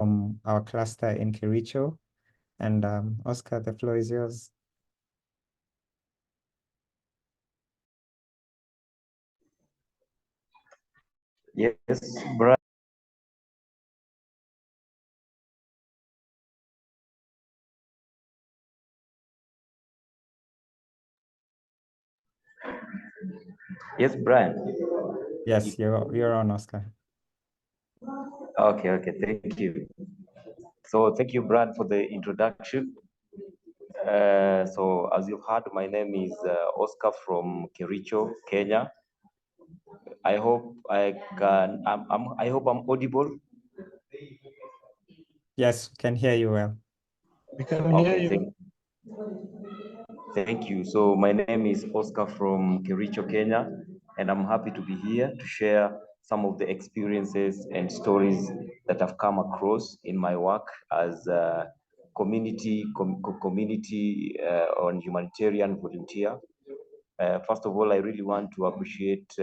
from our cluster in Kericho. And Oscar, the floor is yours. Yes, Brian. Yes, Brian. Yes, you're on, Oscar. Okay, thank you. So thank you, Brian, for the introduction. So as you've heard, my name is Oscar from Kericho, Kenya. I hope I hope I'm audible. Yes, can hear you well. We can hear Okay, you. thank you. So my name is Oscar from Kericho, Kenya, and I'm happy to be here to share some of the experiences and stories that I've come across in my work as a community on humanitarian volunteer. First of all, I really want to appreciate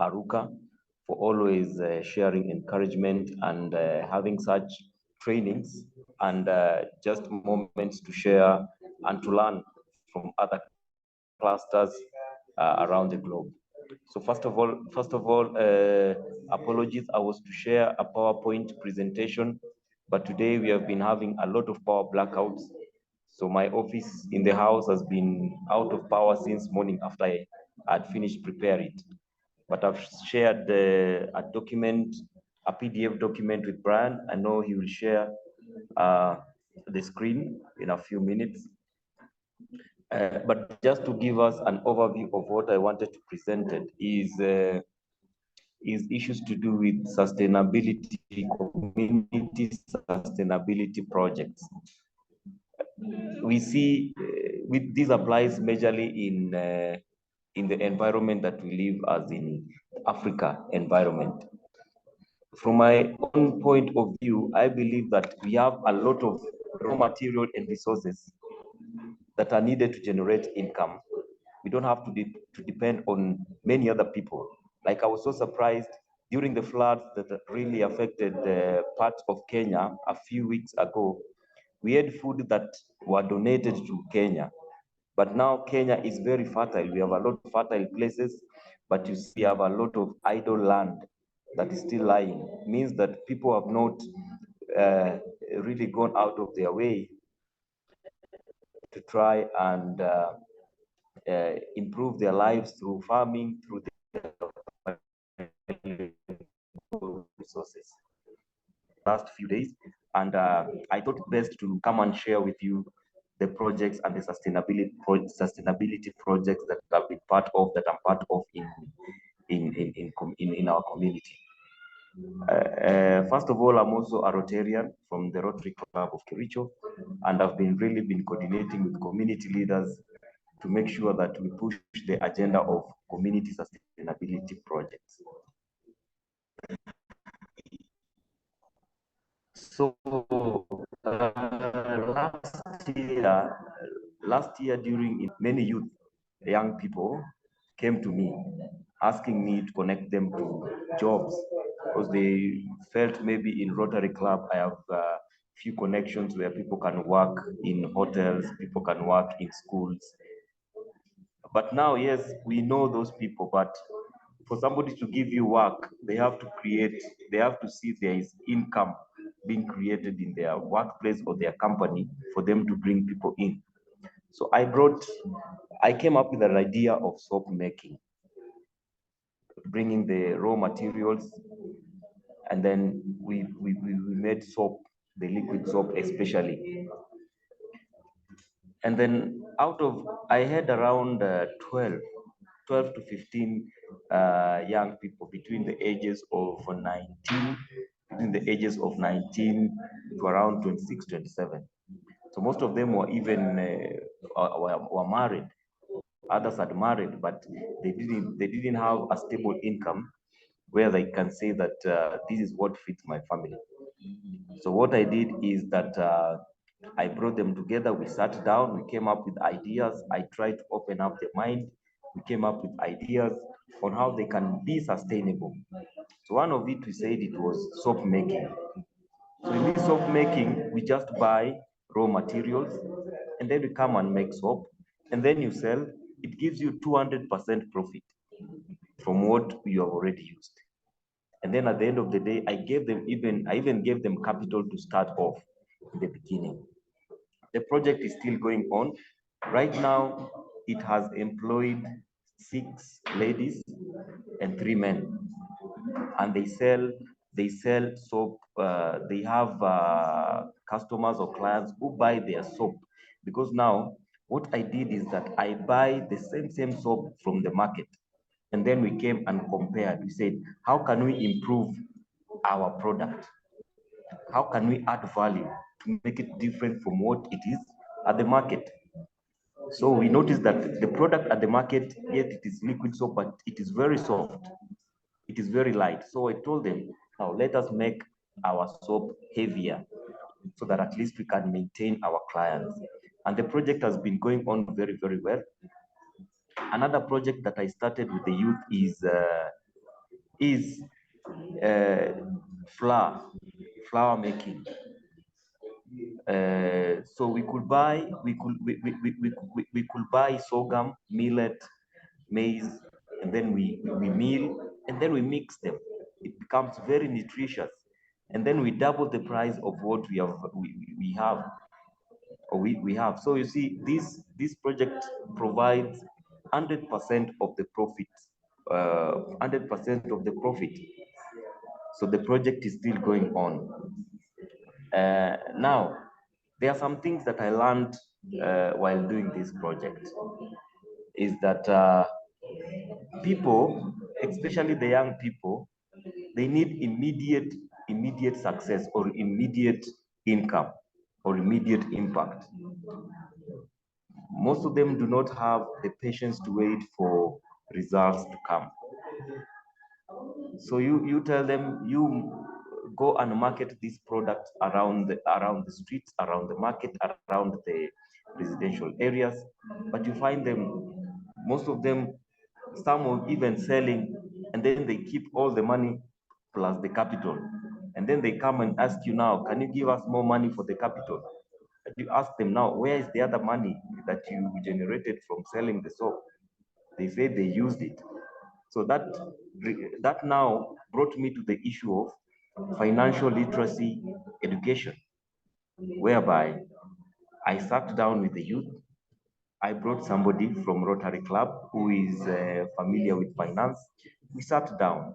Aruka for always sharing encouragement and having such trainings and just moments to share and to learn from other clusters around the globe. So first of all, apologies. I was to share a PowerPoint presentation, but today we have been having a lot of power blackouts. So my office in the house has been out of power since morning after I had finished preparing it. But I've shared a document, a PDF document with Brian. I know he will share the screen in a few minutes. But just to give us an overview of what I wanted to present is issues to do with sustainability, community sustainability projects. We see with this applies majorly in the environment that we live as in Africa environment. From my own point of view, I believe that we have a lot of raw material and resources that are needed to generate income. We don't have to depend on many other people. Like I was so surprised during the floods that really affected parts of Kenya a few weeks ago. We had food that were donated to Kenya. But now Kenya is very fertile. We have a lot of fertile places, but you see we have a lot of idle land that is still lying. It means that people have not really gone out of their way to try and improve their lives through farming, through the resources. Last few days, and I thought it best to come and share with you the projects and the sustainability projects that I've been part of, that I'm part of in our community. First of all, I'm also a Rotarian from the Rotary Club of Kericho, and I've really been coordinating with community leaders to make sure that we push the agenda of community sustainability projects. So last year during many young people came to me asking me to connect them to jobs because they felt maybe in Rotary Club I have few connections where people can work in hotels, people can work in schools. But now, yes, we know those people, but for somebody to give you work, they have to see there is income being created in their workplace or their company for them to bring people in. So I came up with an idea of soap making, bringing the raw materials, and then we made soap, the liquid soap especially. And then I had around 12 to 15 young people between the ages of 19 to around 26, 27. So most of them were even were married. Others had married, but they didn't have a stable income where they can say that this is what fits my family. So what I did is that I brought them together. We sat down. We came up with ideas. I tried to open up their mind. We came up with ideas on how they can be sustainable. So one of it, we said it was soap making. soap making, we just buy raw materials and then we come and make soap, and then you sell. It gives you 200% profit from what you have already used. And then at the end of the day, I even gave them capital to start off in the beginning. The project is still going on. Right now, it has employed 6 ladies and 3 men, and they sell soap. They have customers or clients who buy their soap, because now what I did is that I buy the same soap from the market, and then we came and compared. We said, how can we improve our product? How can we add value to make it different from what it is at the market? So we noticed that the product at the market, yet it is liquid soap, but it is very soft. It is very light. So I told them, now let us make our soap heavier so that at least we can maintain our clients. And the project has been going on very, very well. Another project that I started with the youth is flour making. So we could buy sorghum, millet, maize, and then we mill, and then we mix them. It becomes very nutritious, and then we double the price of what we have, or we have. So you see, this project provides 100% of the profit, 100% of the profit. So the project is still going on. Now, there are some things that I learned while doing this project, is that people, especially the young people, they need immediate success, or immediate income, or immediate impact. Most of them do not have the patience to wait for results to come. So you tell them, you go and market this product around the streets, around the market, around the residential areas, but you find them, most of them, some are even selling, and then they keep all the money plus the capital, and then they come and ask you, now, can you give us more money for the capital? And you ask them, now, where is the other money that you generated from selling the soap? They say they used it. So that now brought me to the issue of financial literacy education, whereby I sat down with the youth. I brought somebody from Rotary Club who is familiar with finance. We sat down.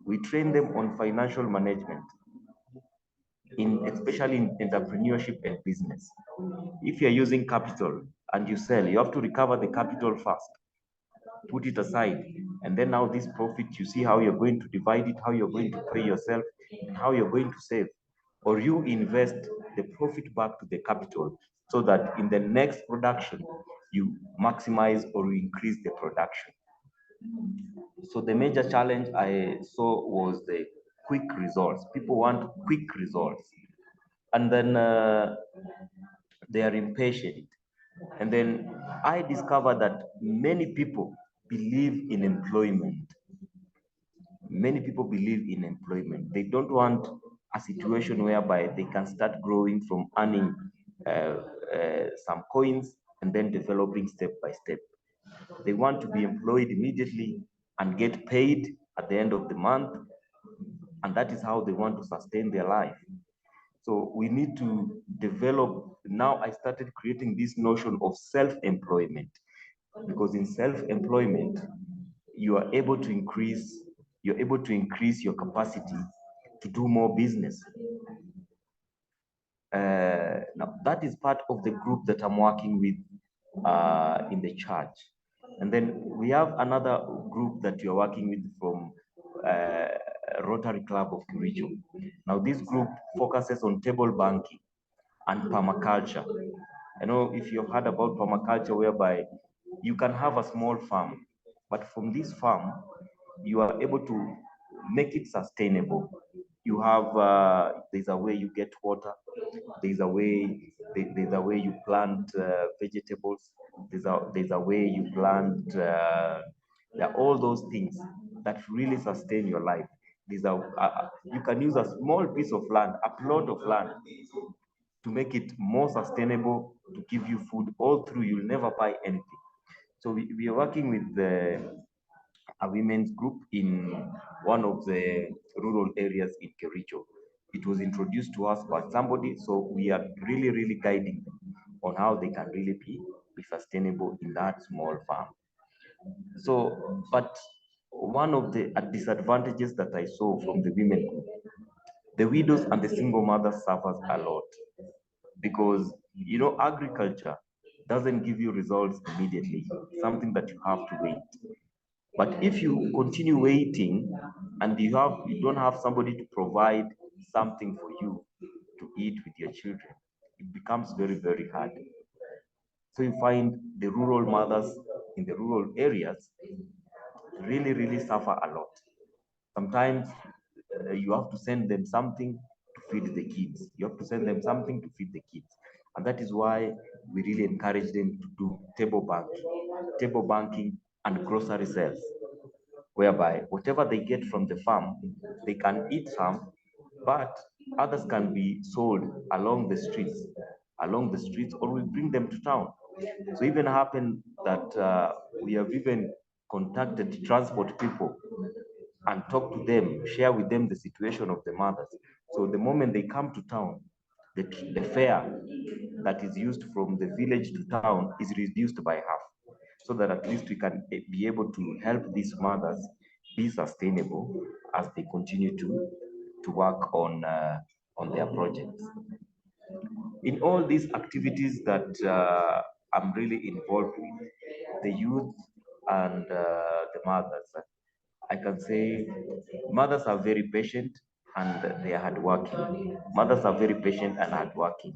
We trained them on financial management, especially in entrepreneurship and business. If you're using capital and you sell, you have to recover the capital first, put it aside, and then now this profit, you see how you're going to divide it, how you're going to pay yourself, and how you're going to save. Or you invest the profit back to the capital, so that in the next production, you maximize or you increase the production. So the major challenge I saw was the quick results. People want quick results, and then they are impatient. And then I discovered that many people believe in employment. Many people believe in employment. They don't want a situation whereby they can start growing from earning some coins and then developing step by step. They want to be employed immediately and get paid at the end of the month, and that is how they want to sustain their life. So we need to develop. Now I started creating this notion of self-employment, because in self-employment, you are able to increase your capacity to do more business. Now that is part of the group that I'm working with in the church. And then we have another group that you're working with from Rotary Club of Kericho. Now this group focuses on table banking and permaculture. I know if you've heard about permaculture, whereby you can have a small farm, but from this farm, you are able to make it sustainable. You have there's a way you get water, there's a way you plant vegetables, there's a way you plant there are all those things that really sustain your life. you can use a small piece of land, a plot of land, to make it more sustainable, to give you food all through. You'll never buy anything. So we are working with a women's group in one of the rural areas in Kericho. It was introduced to us by somebody, so we are really guiding them on how they can really be sustainable in that small farm. So, but one of the disadvantages that I saw from the women group, the widows and the single mothers suffers a lot, because agriculture doesn't give you results immediately, something that you have to wait. But if you continue waiting and you don't have somebody to provide something for you to eat with your children, it becomes very hard. So you find the rural mothers in the rural areas really suffer a lot. Sometimes you have to send them something to feed the kids. You have to send them something to feed the kids. And that is why we really encourage them to do table banking and grocery sales, whereby whatever they get from the farm, they can eat some, but others can be sold along the streets, or we bring them to town. So even happened that we have even contacted transport people and talk to them, share with them the situation of the mothers. So the moment they come to town, the fare that is used from the village to town is reduced by half, so that at least we can be able to help these mothers be sustainable as they continue to work on their projects. In all these activities that I'm really involved with, the youth and the mothers, I can say mothers are very patient and they are hardworking. Mothers are very patient and hardworking.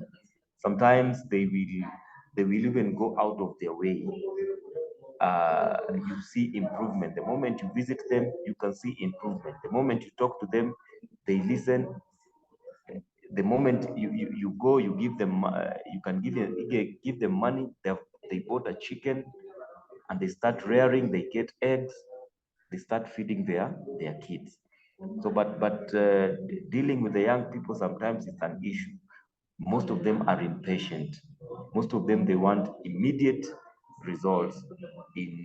Sometimes they will even go out of their way. You see improvement. The moment you visit them, you can see improvement. The moment you talk to them, they listen. The moment you go, you give them, you can give them money. They bought a chicken and they start rearing. They get eggs. They start feeding their kids. So, but dealing with the young people sometimes is an issue. Most of them are impatient. Most of them, they want immediate results in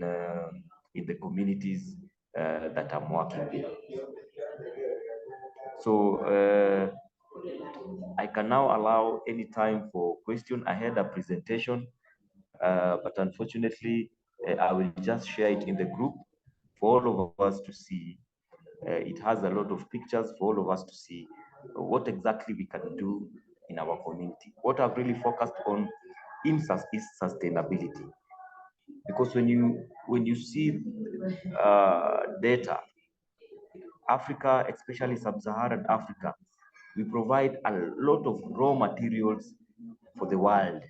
the communities that I'm working with. So I can now allow any time for question. I had a presentation, but unfortunately, I will just share it in the group for all of us to see. It has a lot of pictures for all of us to see what exactly we can do in our community. What I've really focused on is sustainability, because when you see data, Africa, especially sub-Saharan Africa, we provide a lot of raw materials for the world: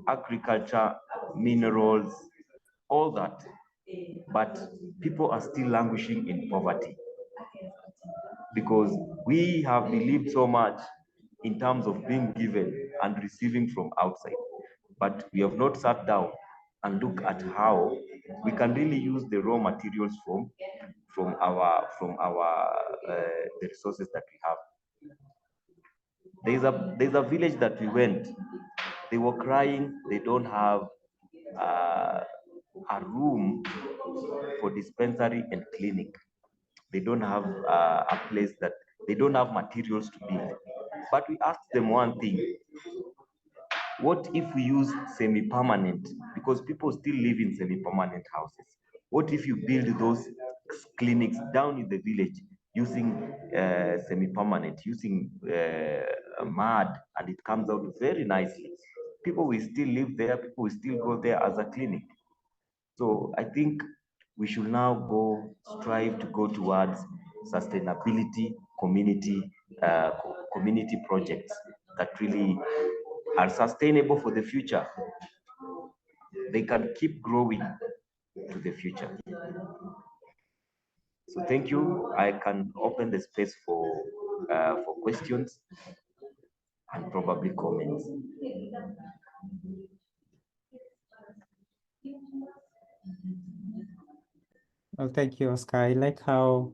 agriculture, minerals, all that. But people are still languishing in poverty, because we have believed so much in terms of being given and receiving from outside, but we have not sat down and look at how we can really use the raw materials from our the resources that we have. There's a village that we went. They were crying. They don't have uh, a room for dispensary and clinic. They don't have a place that they don't have materials to build. But we asked them one thing: what if we use semi-permanent? Because people still live in semi-permanent houses. What if you build those clinics down in the village using semi-permanent, using mud, and it comes out very nicely? People will still live there. People will still go there as a clinic. So I think we should now strive to go towards sustainability, community projects that really are sustainable for the future. They can keep growing to the future. So thank you. I can open the space for questions and probably comments. Well, thank you, Oscar. I like how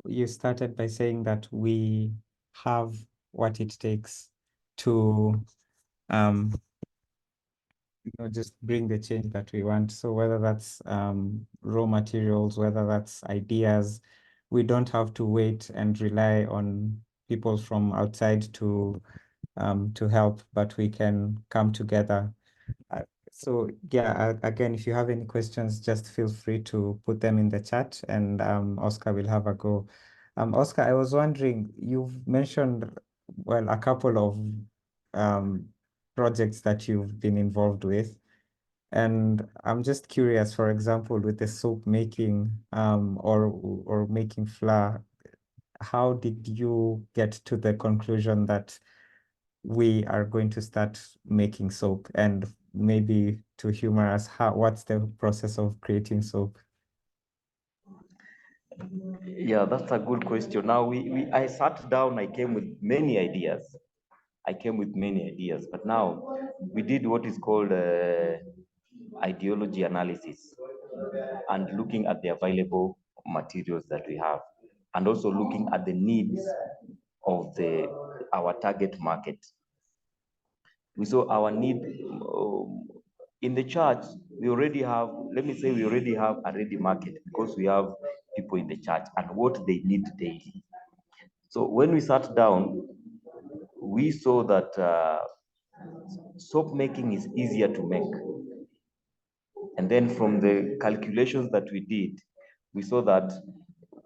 you started by saying that we have what it takes to just bring the change that we want. So whether that's raw materials, whether that's ideas, we don't have to wait and rely on people from outside to help, but we can come together. So yeah, again, if you have any questions, just feel free to put them in the chat, and Oscar will have a go. Oscar, I was wondering, you've mentioned, well, a couple of projects that you've been involved with. And I'm just curious, for example, with the soap making or making flour, how did you get to the conclusion that we are going to start making soap? And maybe to humor us, what's the process of creating soap? Yeah, that's a good question. Now, I sat down, I came with many ideas. But now we did what is called ideology analysis and looking at the available materials that we have, and also looking at the needs of our target market. We saw our need in the church. We already have, let me say, we already have a ready market because we have people in the church and what they need daily. So when we sat down, we saw that soap making is easier to make. And then from the calculations that we did, we saw that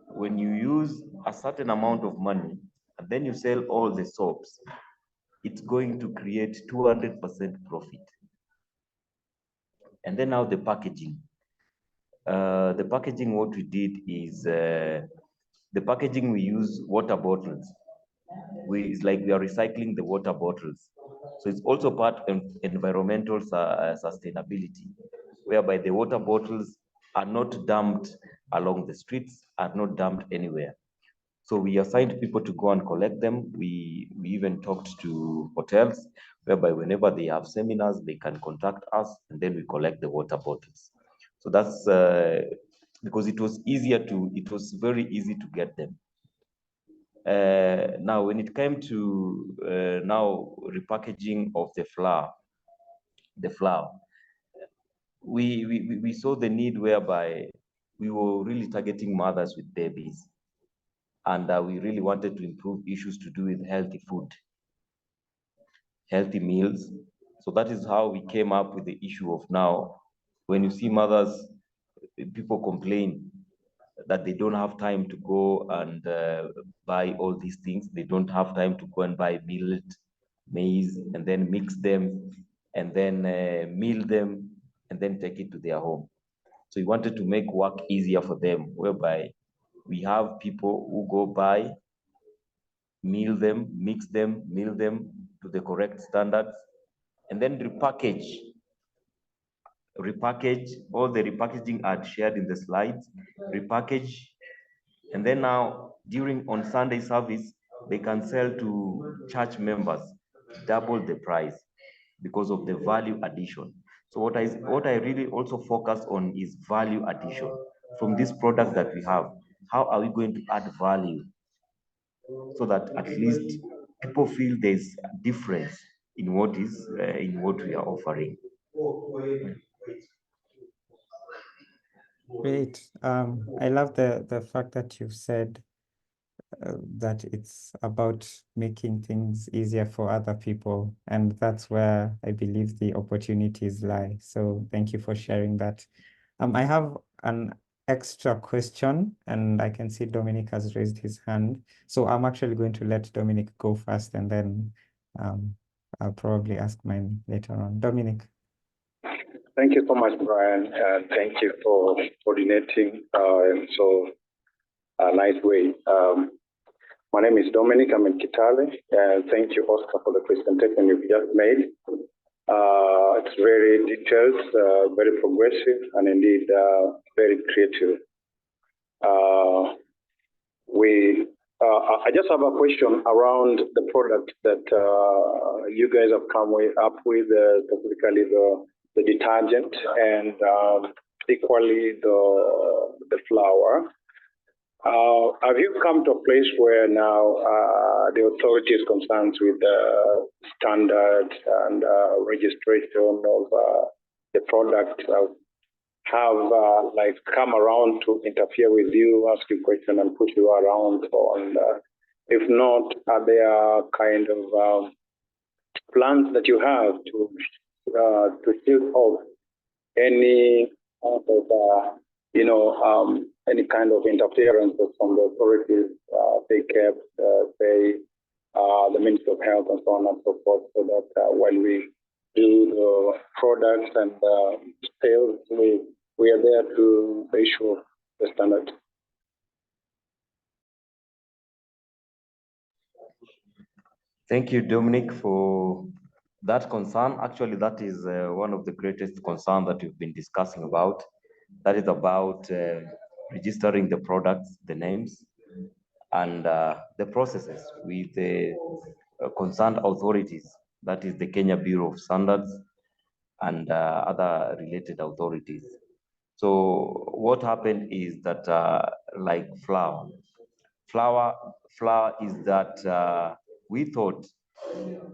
when you use a certain amount of money and then you sell all the soaps, it's going to create 200% profit. And then now the packaging. The packaging, what we did is the packaging, we use water bottles. It's like we are recycling the water bottles. So it's also part of environmental sustainability, whereby the water bottles are not dumped along the streets, are not dumped anywhere. So we assigned people to go and collect them. We even talked to hotels, whereby whenever they have seminars, they can contact us, and then we collect the water bottles. So that's because it was very easy to get them. Now, when it came to now repackaging of the flour, we saw the need whereby we were really targeting mothers with babies, and we really wanted to improve issues to do with healthy food, healthy meals. So that is how we came up with the issue of now, when you see mothers, people complain that they don't have time to go and buy all these things. They don't have time to go and buy milled maize and then mix them and then mill them and then take it to their home. So we wanted to make work easier for them, whereby we have people who go buy, mill them, mix them, mill them to the correct standards, and then repackage. All the repackaging are shared in the slides, repackage, and then now on Sunday service, they can sell to church members double the price because of the value addition. So what I really also focus on is value addition from this product that we have. How are we going to add value so that at least people feel there's a difference in what we are offering? Great. I love the fact that you've said that it's about making things easier for other people, and that's where I believe the opportunities lie. So thank you for sharing that. I have an extra question, and I can see Dominic has raised his hand. So I'm actually going to let Dominic go first, and then I'll probably ask mine later on. Dominic. Thank you so much, Brian. Thank you for coordinating in so nice way. My name is Dominic. I'm in Kitale. Thank you, Oscar, for the presentation you've just made. It's very detailed, very progressive, and indeed very creative. I just have a question around the product that you guys have come up with, specifically the detergent and equally the flour. Have you come to a place where now the authority is concerned with the standards and registration of the product? Have like come around to interfere with you, ask you questions, and push you around? And if not, are there kind of plans that you have to shield off any kind of any kind of interference from the authorities, take care, say the Ministry of Health and so on and so forth, so that when we do the products and sales, we are there to ensure the standard. Thank you, Dominic, for that concern. Actually, that is one of the greatest concerns that we've been discussing about. That is about registering the products, the names, and the processes with the concerned authorities. That is the Kenya Bureau of Standards and other related authorities. So what happened is that like flour is that we thought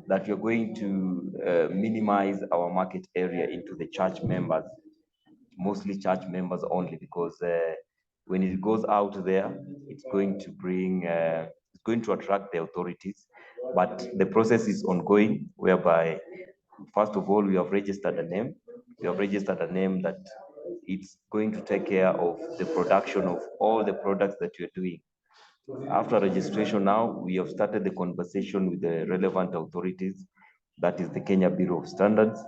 that we're going to minimize our market area into the church members, mostly church members only, because when it goes out there, it's going to bring, it's going to attract the authorities. But the process is ongoing, whereby, first of all, we have registered a name. We have registered a name that it's going to take care of the production of all the products that you're doing. After registration now, we have started the conversation with the relevant authorities, that is the Kenya Bureau of Standards.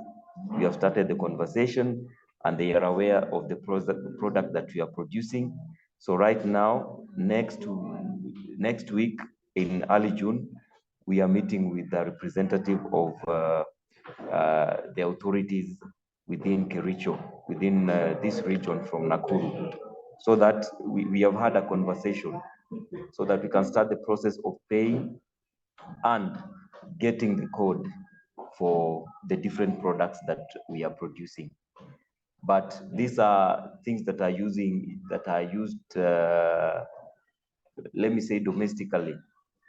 We have started the conversation and they are aware of the product that we are producing. So right now, next week in early June, we are meeting with the representative of the authorities within Kericho, within this region from Nakuru, so that we have had a conversation so that we can start the process of paying and getting the code for the different products that we are producing. But these are things that are used, let me say, domestically,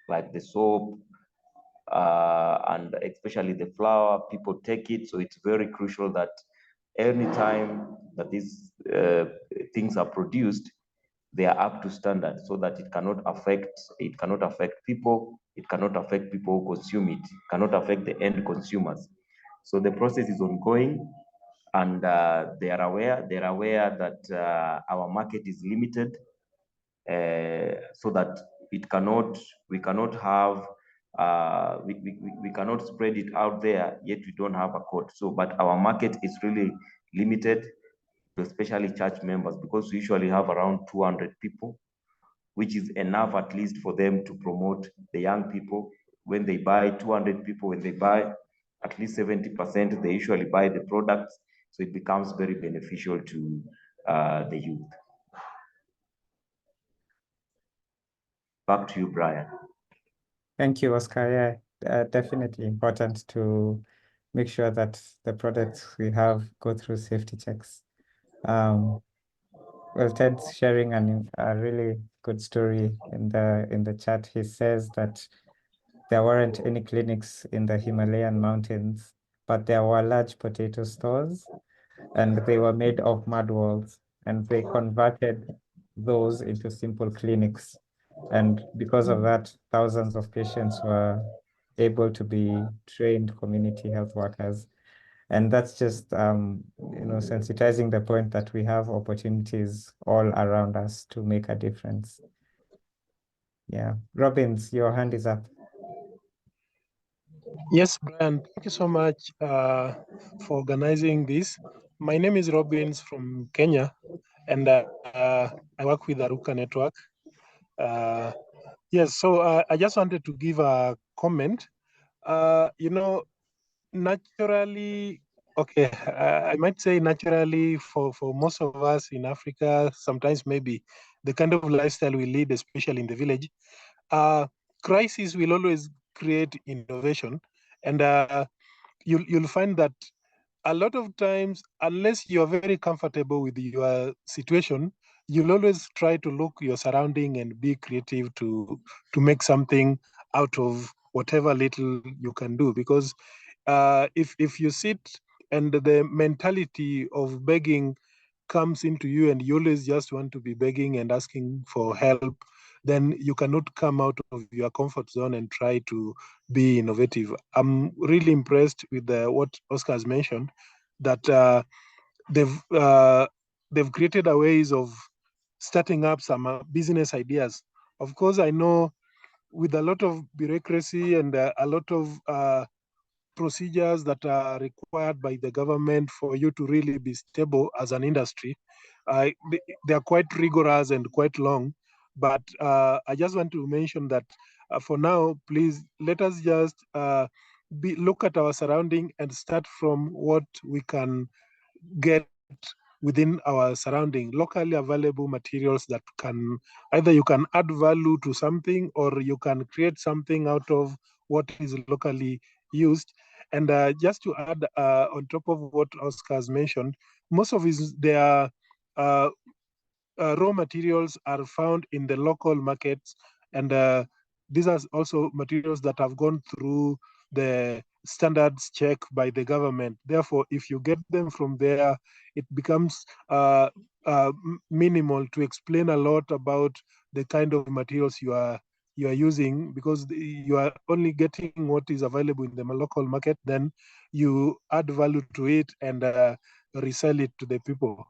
like the soap, and especially the flour. People take it, so it's very crucial that anytime that these things are produced, they are up to standard, so that it cannot affect people, it cannot affect people who consume it, cannot affect the end consumers. So the process is ongoing, and they are aware that our market is limited, so that we cannot have we cannot spread it out there, yet we don't have a code. So, but our market is really limited, especially church members, because we usually have around 200 people, which is enough at least for them to promote the young people. When they buy 200 people, when they buy at least 70%, they usually buy the products. So it becomes very beneficial to the youth. Back to you, Brian. Thank you, Oscar. Yeah, definitely important to make sure that the products we have go through safety checks. Well, Ted's sharing a really good story in the chat. He says that there weren't any clinics in the Himalayan mountains, but there were large potato stores, and they were made of mud walls, and they converted those into simple clinics. And because of that, thousands of patients were able to be trained community health workers. And that's just, sensitizing the point that we have opportunities all around us to make a difference. Yeah. Robbins, your hand is up. Yes, Brian, thank you so much for organizing this. My name is Robbins from Kenya, and I work with the Aruka Network. Yes, so I just wanted to give a comment. Naturally, okay, I might say naturally for most of us in Africa, sometimes maybe the kind of lifestyle we lead, especially in the village, crisis will always create innovation. And you'll find that a lot of times, unless you're very comfortable with your situation, you'll always try to look your surrounding and be creative to make something out of whatever little you can do. Because if you sit and the mentality of begging comes into you and you always just want to be begging and asking for help, then you cannot come out of your comfort zone and try to be innovative. I'm really impressed with what Oscar has mentioned, that they've created a ways of starting up some business ideas. Of course, I know with a lot of bureaucracy and a lot of procedures that are required by the government for you to really be stable as an industry, they are quite rigorous and quite long. But I just want to mention that for now, please let us just look at our surrounding and start from what we can get within our surrounding, locally available materials that can either you can add value to something or you can create something out of what is locally used. And just to add on top of what Oscar has mentioned, most of their uh, raw materials are found in the local markets, and these are also materials that have gone through the standards check by the government. Therefore, if you get them from there, it becomes minimal to explain a lot about the kind of materials you are using, because you are only getting what is available in the local market. Then you add value to it and resell it to the people.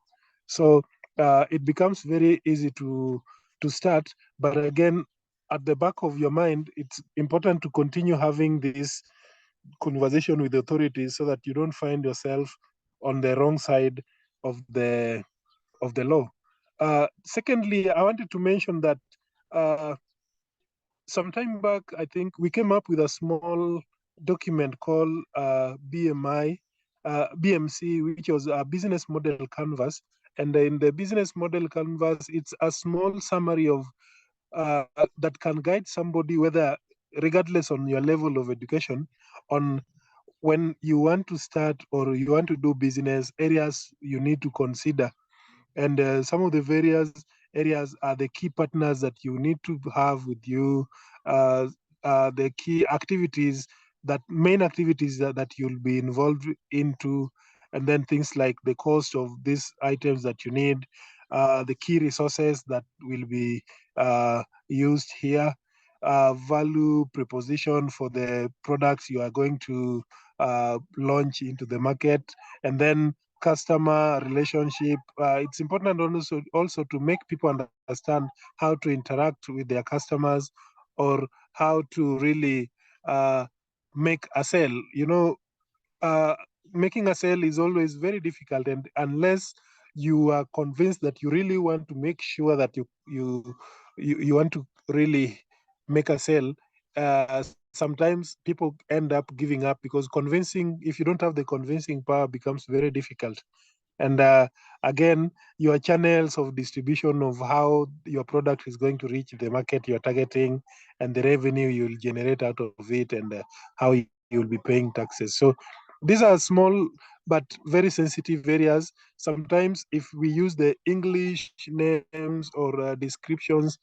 So it becomes very easy to start. But again, at the back of your mind, it's important to continue having this conversation with the authorities so that you don't find yourself on the wrong side of the law. Secondly, I wanted to mention that some time back, I think we came up with a small document called BMC, which was a business model canvas. And in the business model canvas, it's a small summary of that can guide somebody, whether regardless on your level of education, on when you want to start or you want to do business, areas you need to consider. And some of the various areas are the key partners that you need to have with you, uh, the key activities, main activities that you'll be involved into, and then things like the cost of these items that you need, the key resources that will be used here, value proposition for the products you are going to launch into the market, and then customer relationship. It's important also to make people understand how to interact with their customers, or how to really make a sale. Uh, Making a sale is always very difficult, and unless you are convinced that you really want to make sure that you want to really make a sale, sometimes people end up giving up, because convincing, if you don't have the convincing power, becomes very difficult. And again, your channels of distribution of how your product is going to reach the market you're targeting, and the revenue you'll generate out of it, and how you'll be paying taxes. So these are small but very sensitive areas. Sometimes if we use the English names or descriptions,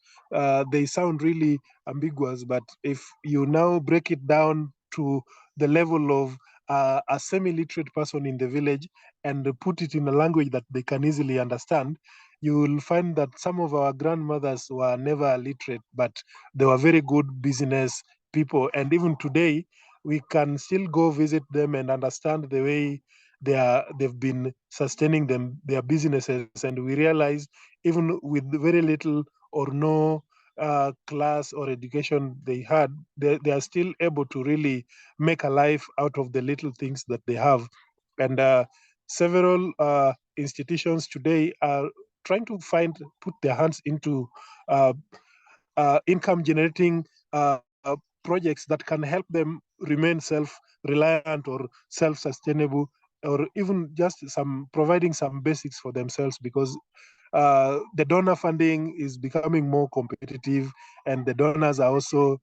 they sound really ambiguous. But if you now break it down to the level of a semi-literate person in the village and put it in a language that they can easily understand, you will find that some of our grandmothers were never literate, but they were very good business people. And even today, we can still go visit them and understand the way they've been sustaining their businesses. And we realize, even with very little or no class or education they had, they are still able to really make a life out of the little things that they have. And several institutions today are trying to put their hands into income generating projects that can help them remain self-reliant or self-sustainable, or even just providing some basics for themselves, because the donor funding is becoming more competitive, and the donors are also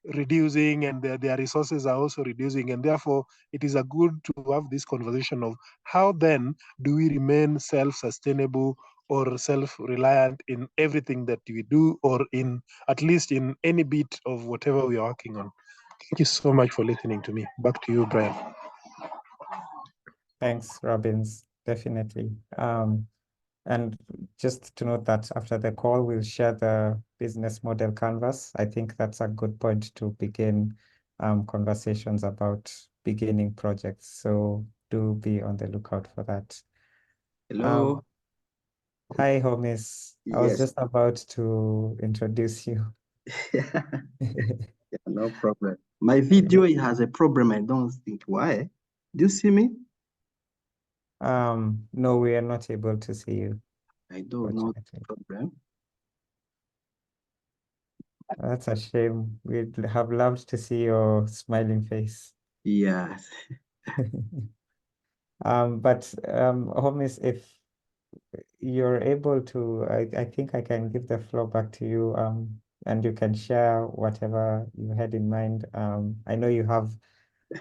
reducing, and their resources are also reducing. And therefore, it is a good to have this conversation of how then do we remain self-sustainable or self-reliant in everything that we do, or in at least in any bit of whatever we are working on. Thank you so much for listening to me. Back to you, Brian. Thanks, Robbins. Definitely. And just to note that after the call, we'll share the business model canvas. I think that's a good point to begin conversations about beginning projects. So do be on the lookout for that. Hello. Hi, homies. I was Yes. just about to introduce you. Yeah, no problem. My video has a problem. I don't think why. Do you see me? No, we are not able to see you, I don't know the fortunately. problem. That's a shame. We'd have loved to see your smiling face. Yes. But homies, if you're able to, I think I can give the floor back to you, and you can share whatever you had in mind. I know you have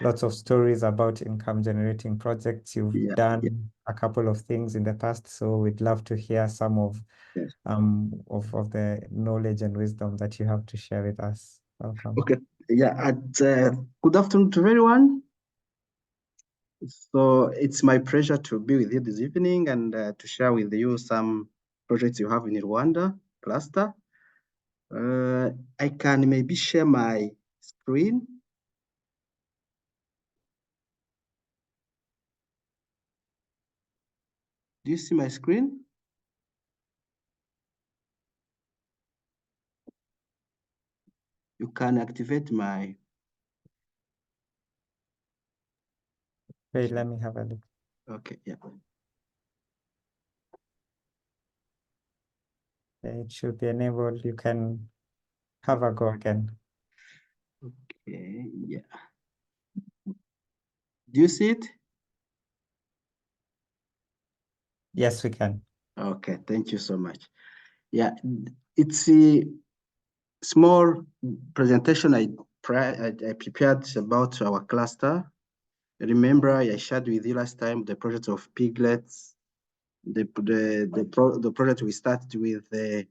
lots of stories about income generating projects. You've Yeah. done a couple of things in the past, so we'd love to hear some of Yes. of the knowledge and wisdom that you have to share with us. Welcome. Okay. Yeah. Good afternoon to everyone. So it's my pleasure to be with you this evening and to share with you some projects you have in Rwanda cluster. I can maybe share my screen. Do you see my screen? You can activate my. Wait, let me have a look. Okay. Yeah. It should be enabled. You can have a go again. Okay. Yeah. Do you see it? Yes, we can. Okay, thank you so much. Yeah, it's a small presentation I prepared about our cluster. Remember, I shared with you last time the project of piglets. The project we started with there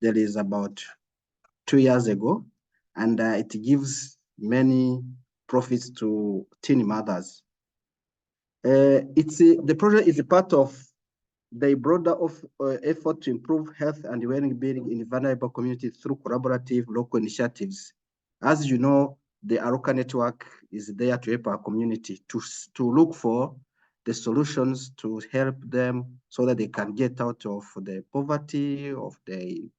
is about 2 years ago, and it gives many profits to teen mothers. The project is a part of the broader effort to improve health and well-being in vulnerable communities through collaborative local initiatives. As you know, the Aruka network is there to help our community to look for the solutions to help them so that they can get out of the poverty of the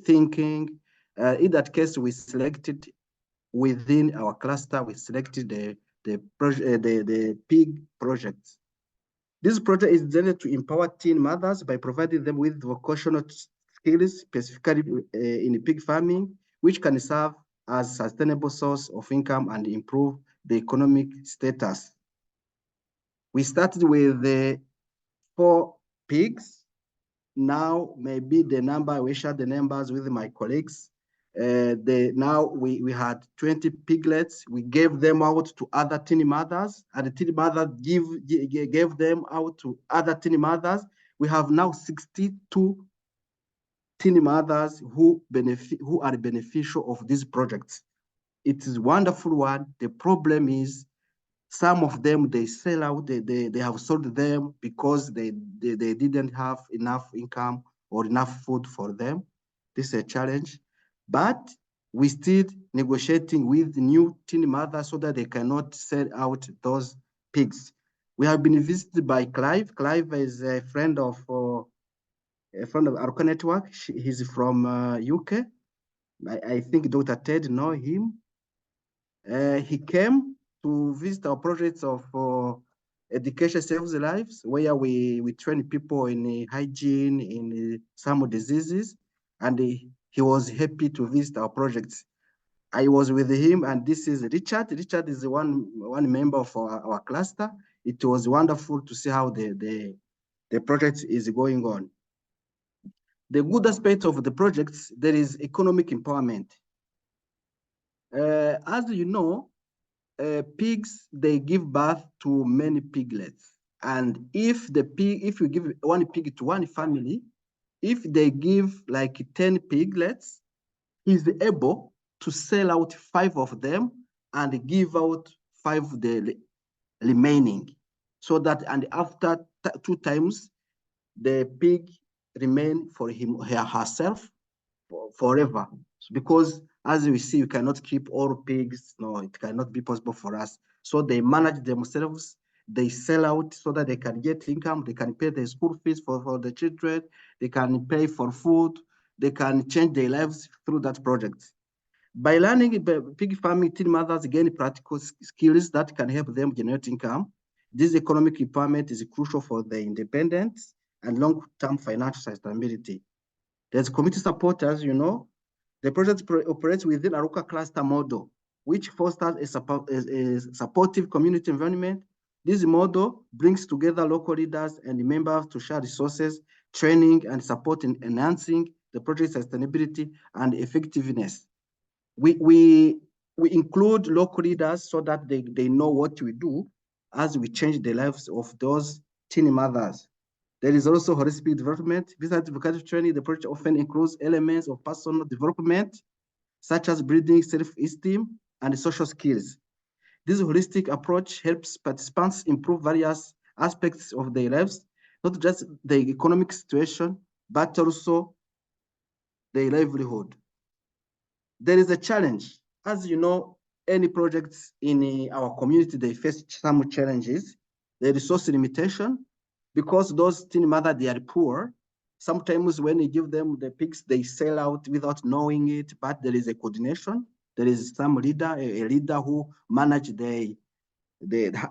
thinking. In that case, we selected within our cluster, we selected the pig projects. This project is designed to empower teen mothers by providing them with vocational skills, specifically in pig farming, which can serve as a sustainable source of income and improve the economic status. We started with the 4 pigs. Now, maybe the number, we share the numbers with my colleagues. Now we had 20 piglets. We gave them out to other teen mothers, and the teen mothers gave them out to other teen mothers. We have now 62 teen mothers who are beneficial of these projects. It is a wonderful one. The problem is some of them, they sell out, they have sold them because they didn't have enough income or enough food for them. This is a challenge. But we still negotiating with new teen mothers so that they cannot sell out those pigs. We have been visited by Clive. Clive is a friend of Aruka Network. He's from UK. I think Dr. Ted know him. He came to visit our projects of education saves lives, where we train people in hygiene, in some diseases, and he was happy to visit our projects. I was with him, and this is Richard. Richard is one member of our cluster. It was wonderful to see how the project is going on. The good aspect of the projects, there is economic empowerment. As you know, pigs, they give birth to many piglets. And if you give one pig to one family, if they give like 10 piglets, he's able to sell out 5 of them and give out 5 the remaining. So that, and after 2 times, the pig remain for herself forever. Because as we see, you cannot keep all pigs. No, it cannot be possible for us. So they manage themselves. They sell out so that they can get income. They can pay the school fees for the children. They can pay for food. They can change their lives through that project. By learning pig farming, teen mothers gain practical skills that can help them generate income. This economic empowerment is crucial for their independence and long-term financial sustainability. There's community support, as you know. The project operates within a local cluster model, which fosters a supportive community environment. This model brings together local leaders and members to share resources, training, and support in enhancing the project sustainability and effectiveness. We include local leaders so that they know what we do as we change the lives of those teen mothers. There is also holistic development. Besides vocational training, the project often includes elements of personal development, such as building self-esteem and social skills. This holistic approach helps participants improve various aspects of their lives, not just the economic situation, but also their livelihood. There is a challenge. As you know, any projects in our community, they face some challenges. The resource limitation, because those teen mothers, they are poor. Sometimes when you give them the pigs, they sell out without knowing it, but there is a coordination. There is some leader, a leader who manage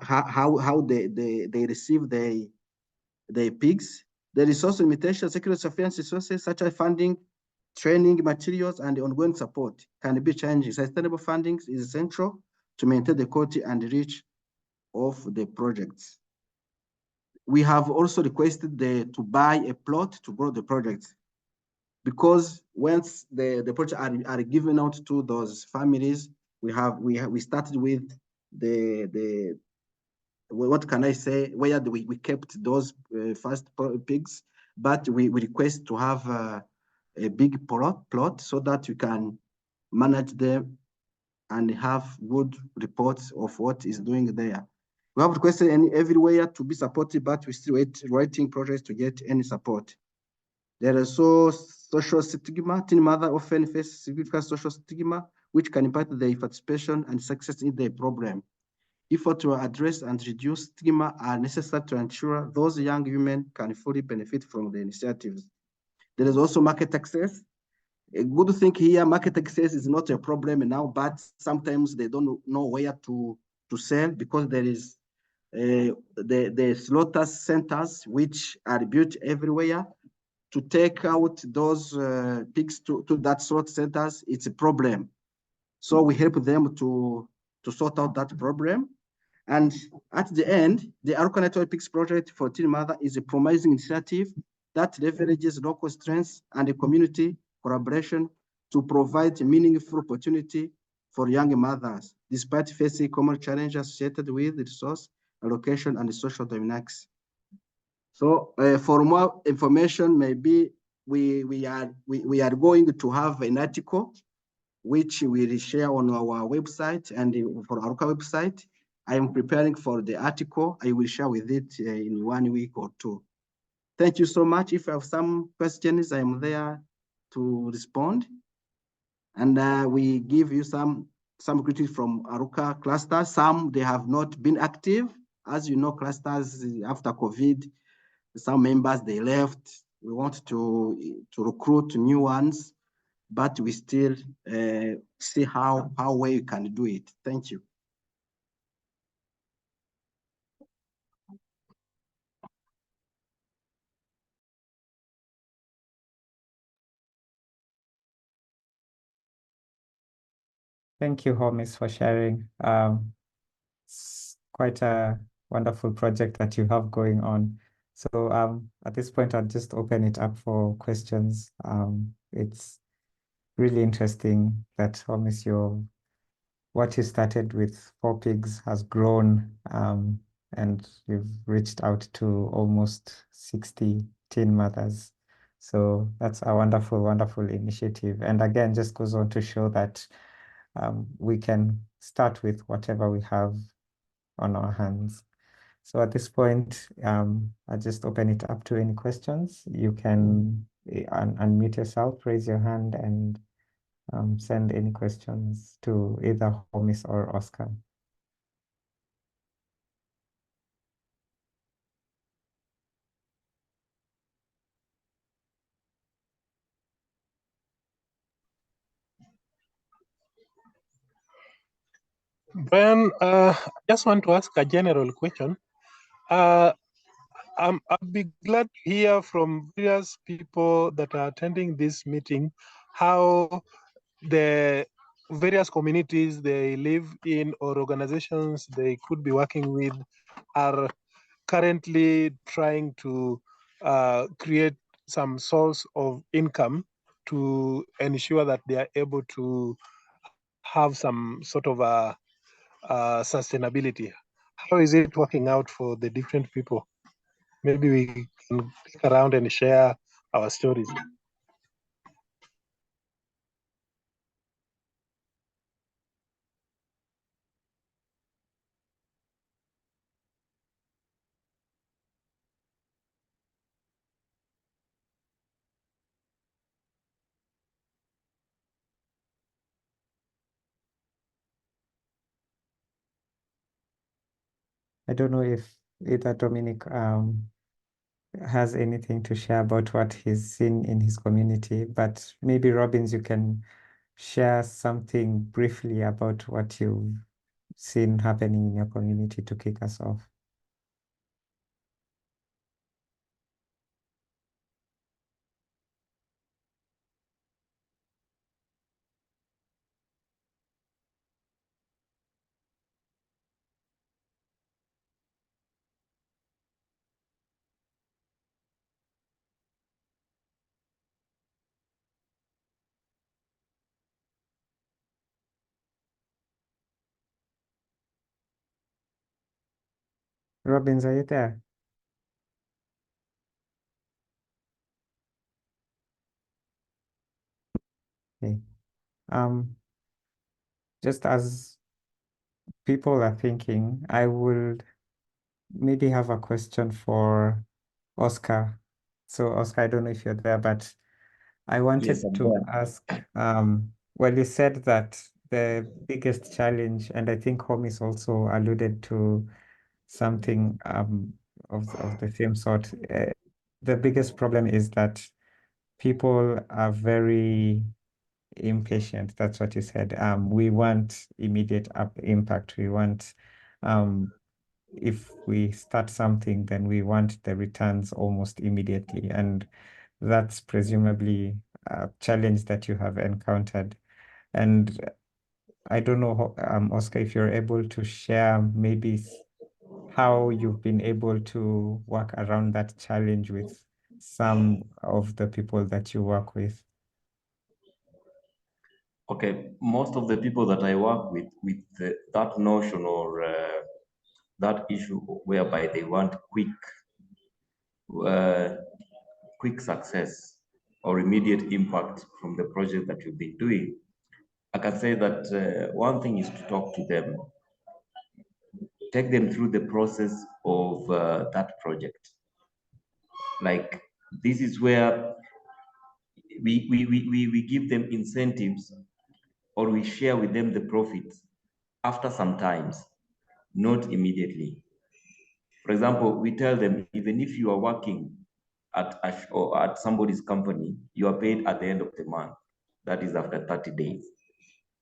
how they receive the pigs. The resource limitation, security sufficiency resources such as funding, training materials, and ongoing support can be challenging. Sustainable funding is essential to maintain the quality and reach of the projects. We have also requested to buy a plot to grow the project, because once the projects are given out to those families, we started with the what can I say, where we kept those first pigs, but we request to have a big plot so that we can manage them and have good reports of what is doing there. We have requested everywhere to be supported, but we still waiting projects to get any support. There is also social stigma. Teen mothers often face significant social stigma, which can impact their participation and success in the program. Efforts to address and reduce stigma are necessary to ensure those young women can fully benefit from the initiatives. There is also market access. A good thing here, market access is not a problem now, but sometimes they don't know where to sell, because there is the slaughter centers which are built everywhere. To take out those pigs to that slaughter centers, it's a problem. So we help them to sort out that problem. And at the end, the Aruka Network Pigs Project for Teen Mother is a promising initiative that leverages local strengths and a community collaboration to provide meaningful opportunity for young mothers, despite facing common challenges associated with resource allocation and social dynamics. So for more information, maybe we are going to have an article which we will share on our website and for our website. I am preparing for the article. I will share with it in 1 week or 2. Thank you so much. If you have some questions, I am there to respond. And we give you some critics from Aruka cluster. Some, they have not been active. As you know, clusters after COVID, some members, they left. We want to recruit new ones, but we still see how well we can do it. Thank you. Thank you, Homies, for sharing. It's quite a wonderful project that you have going on. So at this point, I'll just open it up for questions. It's really interesting that, Homies, what you started with 4 pigs has grown, and you've reached out to almost 60 teen mothers. So that's a wonderful, wonderful initiative. And again, just goes on to show that we can start with whatever we have on our hands. So at this point, I'll just open it up to any questions. You can unmute yourself, raise your hand, and send any questions to either Homis or Oscar. Brian, I just want to ask a general question. I'll be glad to hear from various people that are attending this meeting how the various communities they live in or organizations they could be working with are currently trying to create some source of income to ensure that they are able to have some sort of a sustainability. How is it working out for the different people? Maybe we can take around and share our stories. I don't know if either Dominic has anything to share about what he's seen in his community, but maybe Robbins, you can share something briefly about what you've seen happening in your community to kick us off. Robbins, are you there? Okay. Just as people are thinking, I would maybe have a question for Oscar. So Oscar, I don't know if you're there, but I Yes, wanted I'm to there. ask, well, you said that the biggest challenge, and I think Homis also alluded to something of the same sort. The biggest problem is that people are very impatient. That's what you said. We want immediate impact. We want, if we start something, then we want the returns almost immediately. And that's presumably a challenge that you have encountered. And I don't know, Oscar, if you're able to share maybe how you've been able to work around that challenge with some of the people that you work with. Okay, most of the people that I work with that notion or that issue whereby they want uh, quick success or immediate impact from the project that you've been doing, I can say that one thing is to talk to them, take them through the process of that project. Like, this is where we give them incentives or we share with them the profits after some times, not immediately. For example, we tell them, even if you are working or at somebody's company, you are paid at the end of the month. That is after 30 days.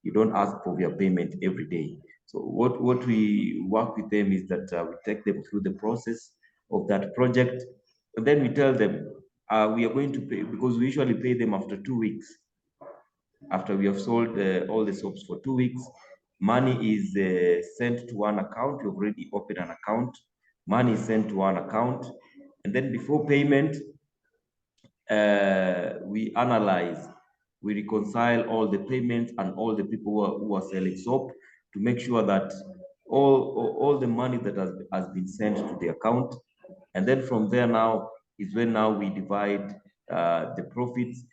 You don't ask for your payment every day. So what we work with them is that we take them through the process of that project. And then we tell them, we are going to pay, because we usually pay them after 2 weeks. After we have sold all the soaps for 2 weeks, money is sent to one account. We've already opened an account. Money is sent to one account. And then before payment, we analyze, we reconcile all the payments and all the people who are selling soap to make sure that all the money that has been sent to the account. And then from there now is when now we divide the profits,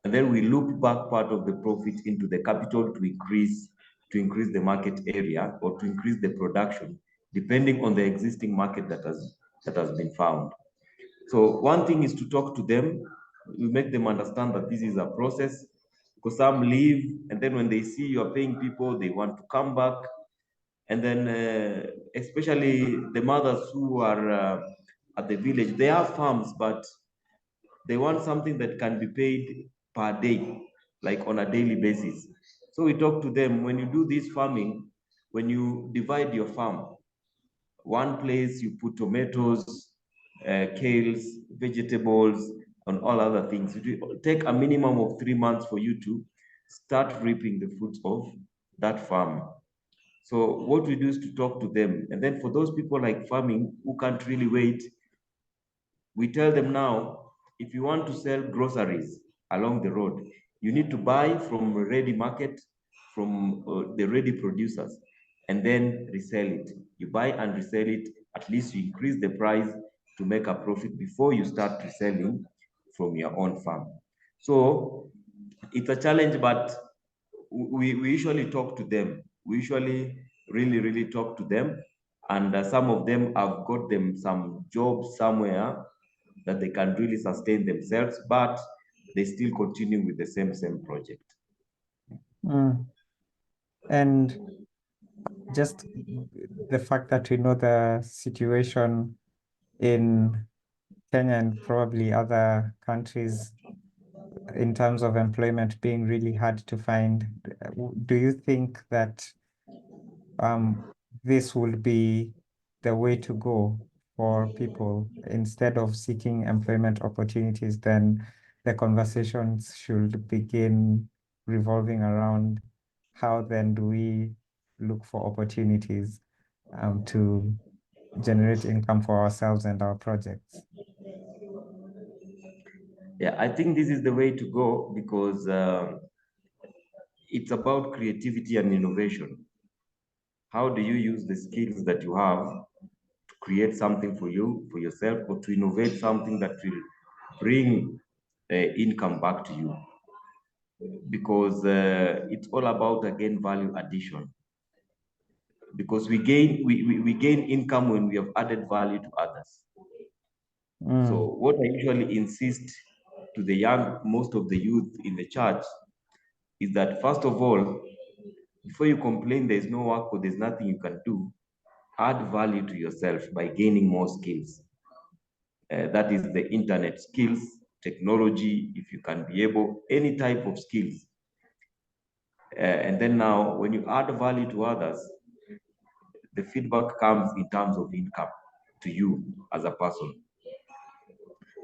and then we loop back part of the profit into the capital to increase the market area or to increase the production, depending on the existing market that has been found. So one thing is to talk to them. We make them understand that this is a process, because some leave, and then when they see you are paying people, they want to come back. And then especially the mothers who are at the village, they have farms, but they want something that can be paid per day, like on a daily basis. So we talk to them, when you do this farming, when you divide your farm, one place you put tomatoes, kales, vegetables, and all other things. It will take a minimum of 3 months for you to start reaping the fruits of that farm. So what we do is to talk to them. And then for those people like farming who can't really wait, we tell them now, if you want to sell groceries along the road, you need to buy from a ready market, from the ready producers, and then resell it. You buy and resell it, at least you increase the price to make a profit before you start reselling from your own farm. So it's a challenge, but we usually talk to them. We usually really talk to them, and some of them have got them some jobs somewhere that they can really sustain themselves, but they still continue with the same project. Mm. And just the fact that we know the situation in Kenya and probably other countries in terms of employment being really hard to find, do you think that this will be the way to go for people? Instead of seeking employment opportunities, then the conversations should begin revolving around how then do we look for opportunities to generate income for ourselves and our projects? Yeah, I think this is the way to go, because it's about creativity and innovation. How do you use the skills that you have to create something for you, for yourself, or to innovate something that will bring income back to you? Because it's all about, again, value addition. Because we gain income when we have added value to others. So what I usually insist to most of the youth in the church is that, first of all, before you complain there's no work or there's nothing you can do, add value to yourself by gaining more skills. That is the internet skills, technology, if you can be able, any type of skills. And then now, when you add value to others, the feedback comes in terms of income to you as a person.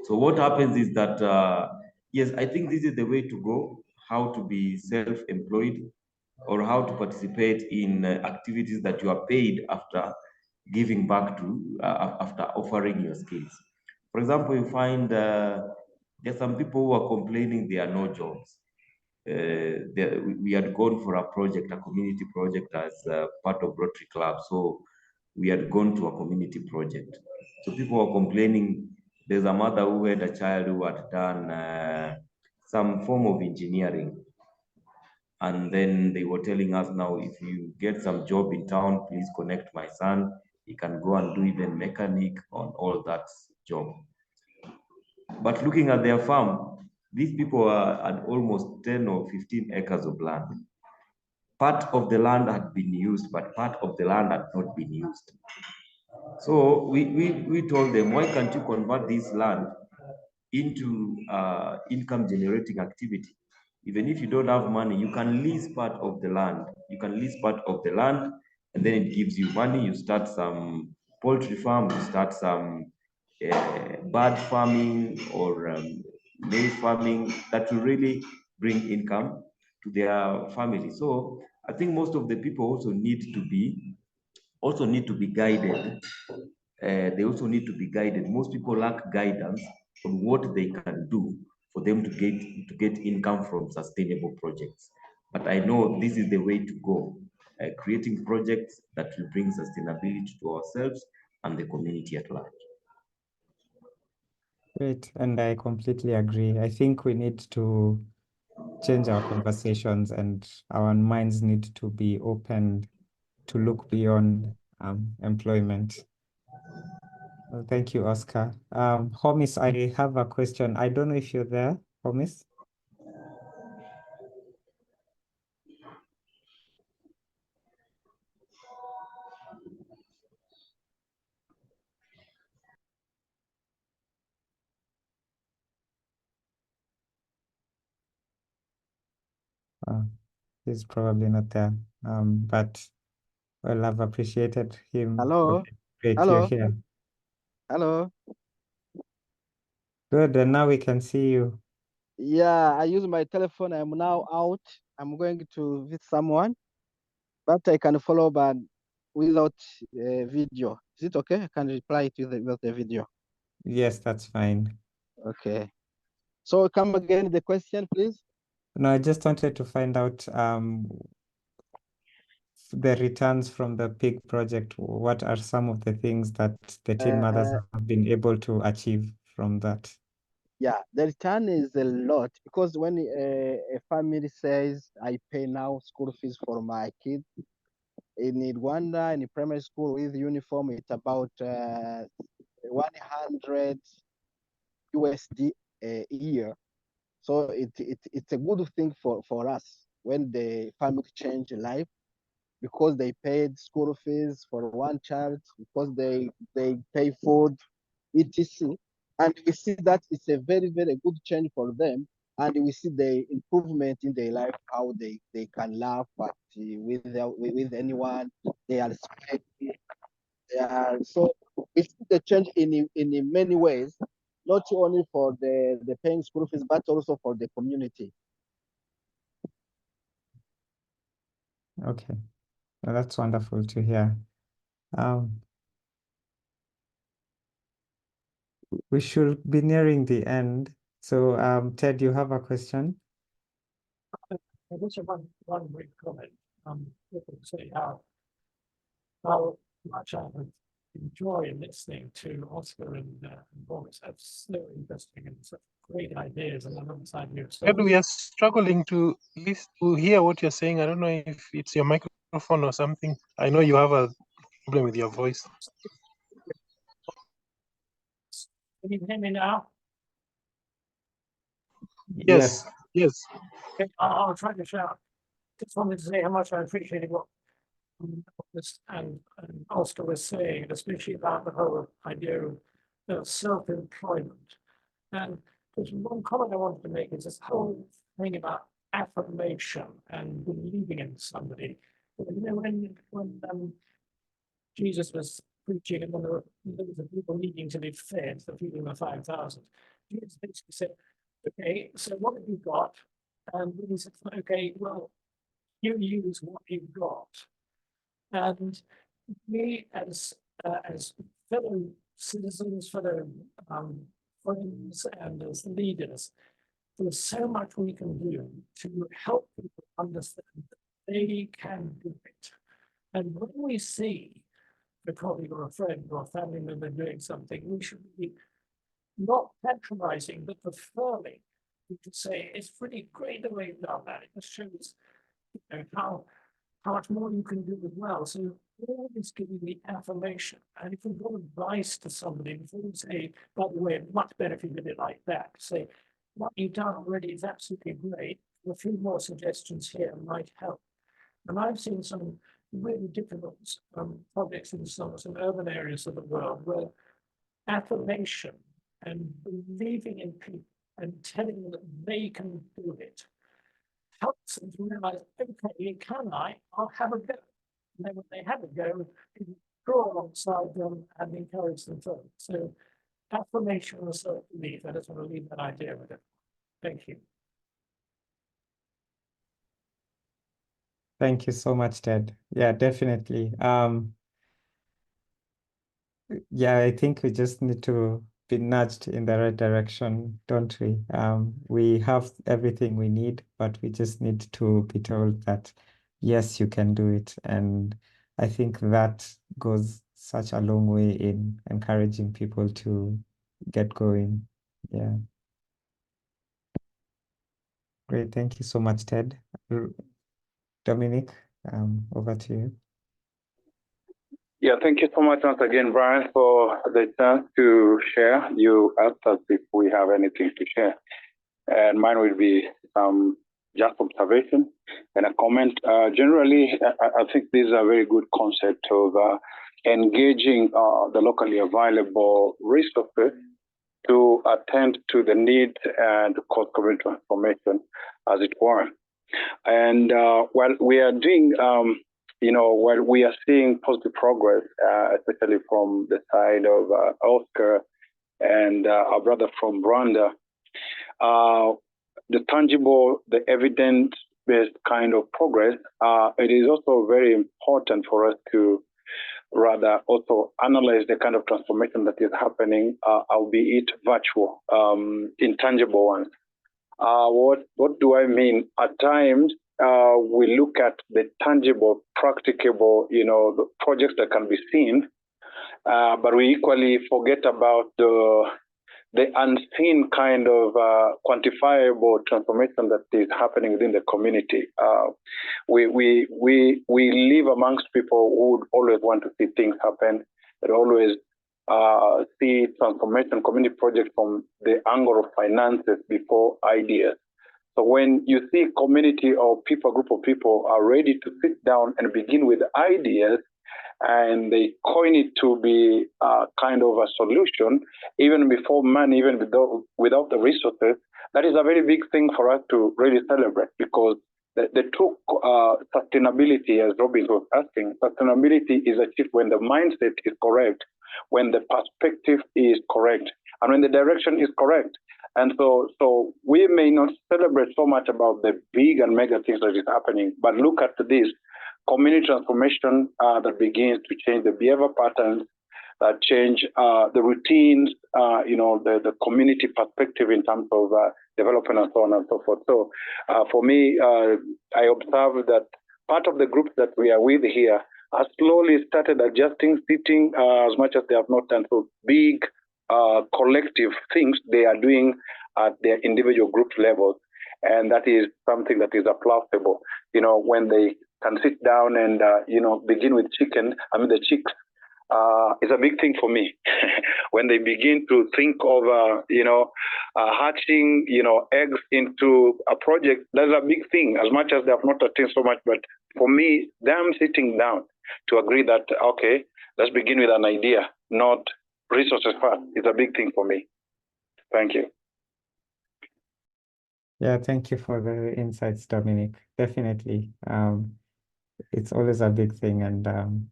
So what happens is that, yes, I think this is the way to go, how to be self-employed, or how to participate in activities that you are paid after giving back to, after offering your skills. For example, you find there's some people who are complaining there are no jobs. We had gone for a project, a community project, as part of Rotary Club. So we had gone to a community project. So people were complaining. There's a mother who had a child who had done some form of engineering. And then they were telling us, now, if you get some job in town, please connect my son. He can go and do even mechanic on all that job. But looking at their farm, these people had almost 10 or 15 acres of land. Part of the land had been used, but part of the land had not been used. So we told them, why can't you convert this land into income generating activity? Even if you don't have money, you can lease part of the land. You can lease part of the land, and then it gives you money. You start some poultry farm, you start some bird farming or maize farming that will really bring income to their family. So I think most of the people also need to be guided. They also need to be guided. Most people lack guidance on what they can do for them to get income from sustainable projects. But I know this is the way to go. creating projects that will bring sustainability to ourselves and the community at large. Great, and I completely agree. I think we need to change our conversations and our minds need to be open to look beyond employment. Well, thank you, Oscar. Homis, I have a question. I don't know if you're there, Homis. He's probably not there. But well, I've appreciated him. Hello? Okay, great, you're Hello? here. Hello? Good, and now we can see you. Yeah, I use my telephone. I'm now out. I'm going to visit someone, but I can follow but without video. Is it okay? I can reply to with the video. Yes, that's fine. Okay. So come again, the question, please. No, I just wanted to find out the returns from the pig project. What are some of the things that the teen mothers have been able to achieve from that? Yeah, the return is a lot because when a family says, I pay now school fees for my kid, in Rwanda, in primary school with uniform, it's about 100 USD a year. So it's a good thing for us when the family change life because they paid school fees for one child, because they pay food, etc. And we see that it's a very, very good change for them. And we see the improvement in their life, how they can laugh with anyone. They are spread. They are so we see the change in many ways, not only for the paying school fees, but also for the community. Okay, well, that's wonderful to hear. We should be nearing the end. So, Ted, you have a question? I just have one brief comment. Say how much I would enjoy listening to Oscar and Boris. That's so interesting and such great ideas and alongside you. So Ed, we are struggling to hear what you're saying. I don't know if it's your microphone or something. I know you have a problem with your voice. can you hear me now? Yes, yes. Okay, I'll try to shout. Just wanted to say how much I appreciated what and Oscar was saying, especially about the whole idea of self-employment. And there's one comment I wanted to make is this whole thing about affirmation and believing in somebody. You know, when Jesus was preaching and when there was people needing to be fed, the feeding of 5,000, Jesus basically said, okay, so what have you got? And he said, okay, well, you use what you've got. And we as fellow citizens, fellow friends, and as leaders, there's so much we can do to help people understand that they can do it. And when we see a colleague or a friend or a family member doing something, we should be not patronizing, but affirming. We could say, it's pretty great the way you've done that. It just shows how much more you can do as well. So always giving the affirmation. And if we've got advice to somebody, before we say, by the way, much better if you did it like that, say, what you've done already is absolutely great. A few more suggestions here might help. And I've seen some really difficult projects in some urban areas of the world where affirmation and believing in people and telling them that they can do it helps them to realize, okay, can I? I'll have a go. And then when they have a go, draw alongside them and encourage them further. So affirmation and self-belief, I just want to leave that idea with it. Thank you. Thank you so much, Ted. Yeah, definitely. Yeah, I think we just need to be nudged in the right direction, don't we? We have everything we need, but we just need to be told that yes, you can do it. And I think that goes such a long way in encouraging people to get going. Yeah. Great. Thank you so much, Ted. Dominic, over to you. Yeah, thank you so much once again, Brian, for the chance to share. You asked us if we have anything to share. And mine will be just observation and a comment. Generally, I think this is a very good concept of engaging the locally available resources to attend to the needs and cause community transformation, as it were. And while we are doing, while we are seeing positive progress, especially from the side of Oscar and our brother from Rwanda, the tangible, the evidence-based kind of progress, it is also very important for us to rather also analyze the kind of transformation that is happening, albeit virtual, intangible ones. What do I mean? At times, we look at the tangible, practicable, the projects that can be seen, but we equally forget about the unseen kind of quantifiable transformation that is happening within the community. We live amongst people who would always want to see things happen, that always see transformation community projects from the angle of finances before ideas. So when you see community or people, group of people are ready to sit down and begin with ideas, and they coin it to be kind of a solution, even before money, even without the resources, that is a very big thing for us to really celebrate, because the true sustainability, as Robin was asking, sustainability is achieved when the mindset is correct, when the perspective is correct, and when the direction is correct. And so we may not celebrate so much about the big and mega things that is happening, but look at this community transformation that begins to change the behavior patterns, that change the routines, the community perspective in terms of development and so on and so forth. So for me, I observe that part of the groups that we are with here are slowly started adjusting, sitting as much as they have not done. So big collective things they are doing at their individual group levels. And that is something that is applaudable. When they can sit down and, begin with the chicks, is a big thing for me. When they begin to think of, hatching, eggs into a project, that's a big thing, as much as they have not attained so much. But for me, them sitting down to agree that, okay, let's begin with an idea, not resources first, is a big thing for me. Thank you. Yeah, thank you for the insights, Dominic. Definitely. It's always a big thing. And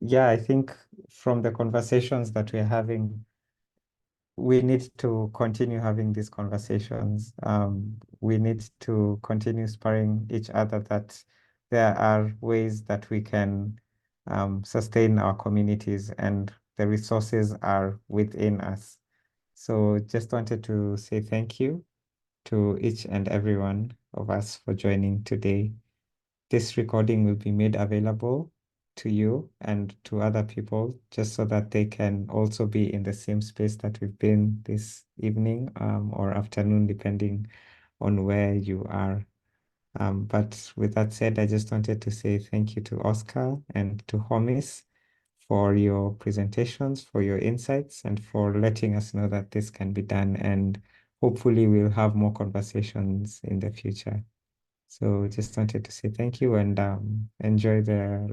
yeah, I think from the conversations that we're having, we need to continue having these conversations. We need to continue spurring each other that there are ways that we can sustain our communities, and the resources are within us. So just wanted to say thank you to each and every one of us for joining today. This recording will be made available to you and to other people, just so that they can also be in the same space that we've been this evening or afternoon, depending on where you are. But with that said, I just wanted to say thank you to Oscar and to Homis for your presentations, for your insights, and for letting us know that this can be done. And hopefully we'll have more conversations in the future. So just wanted to say thank you and enjoy the